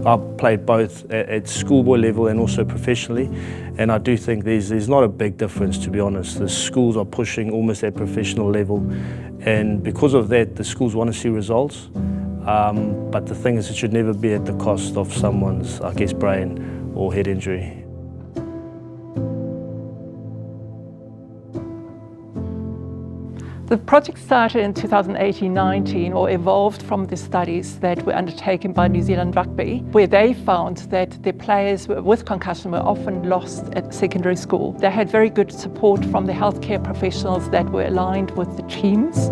I've played both at schoolboy level and also professionally, and I do think there's not a big difference, to be honest. The schools are pushing almost at professional level, and because of that, the schools want to see results. But the thing is, it should never be at the cost of someone's, I guess, brain or head injury. The project started in 2018-19 or evolved from the studies that were undertaken by New Zealand Rugby, where they found that the players with concussion were often lost at secondary school. They had very good support from the healthcare professionals that were aligned with the teams,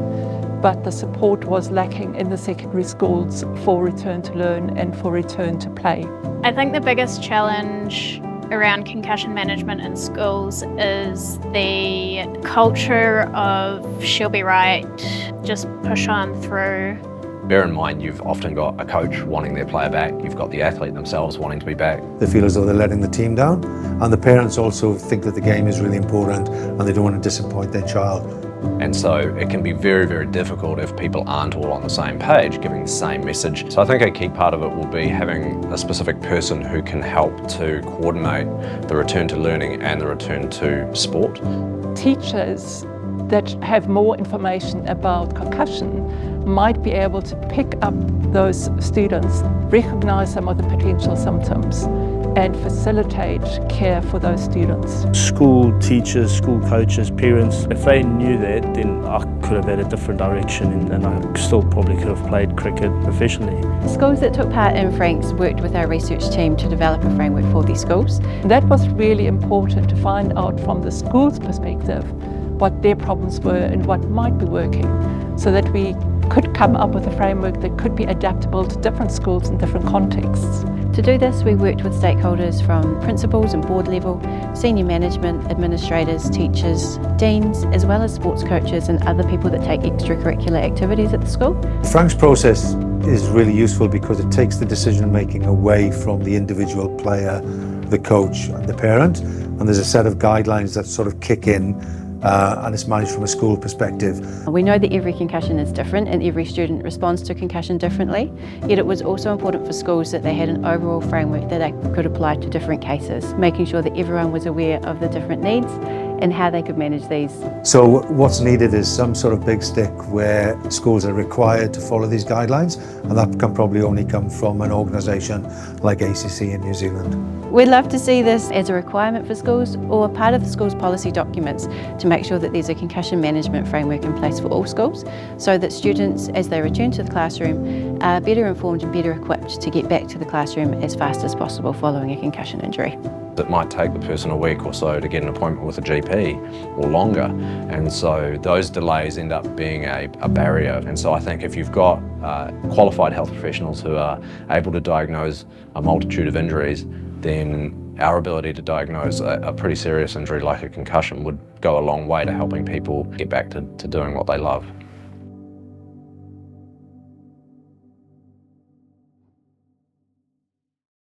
but the support was lacking in the secondary schools for return to learn and for return to play. I think the biggest challenge around concussion management in schools is the culture of she'll be right, just push on through. Bear in mind, you've often got a coach wanting their player back, you've got the athlete themselves wanting to be back. They feel as though they're letting the team down, and the parents also think that the game is really important and they don't want to disappoint their child. And so it can be very, very difficult if people aren't all on the same page, giving the same message. So I think a key part of it will be having a specific person who can help to coordinate the return to learning and the return to sport. Teachers that have more information about concussion might be able to pick up those students, recognize some of the potential symptoms, and facilitate care for those students. School teachers, school coaches, parents, if they knew that, then I could have had a different direction and I still probably could have played cricket professionally. Schools that took part in Franks worked with our research team to develop a framework for these schools. That was really important to find out from the school's perspective what their problems were and what might be working, so that we could come up with a framework that could be adaptable to different schools in different contexts. To do this, we worked with stakeholders from principals and board level, senior management, administrators, teachers, deans, as well as sports coaches and other people that take extracurricular activities at the school. The Franks process is really useful because it takes the decision making away from the individual player, the coach and the parent, and there's a set of guidelines that sort of kick in and it's managed from a school perspective. We know that every concussion is different and every student responds to concussion differently, yet it was also important for schools that they had an overall framework that they could apply to different cases, making sure that everyone was aware of the different needs and how they could manage these. So what's needed is some sort of big stick where schools are required to follow these guidelines, and that can probably only come from an organisation like ACC in New Zealand. We'd love to see this as a requirement for schools or a part of the school's policy documents to make sure that there's a concussion management framework in place for all schools, so that students, as they return to the classroom, are better informed and better equipped to get back to the classroom as fast as possible following a concussion injury. It might take the person a week or so to get an appointment with a GP or longer, and so those delays end up being a barrier. And so I think if you've got qualified health professionals who are able to diagnose a multitude of injuries, then our ability to diagnose a pretty serious injury like a concussion would go a long way to helping people get back to doing what they love.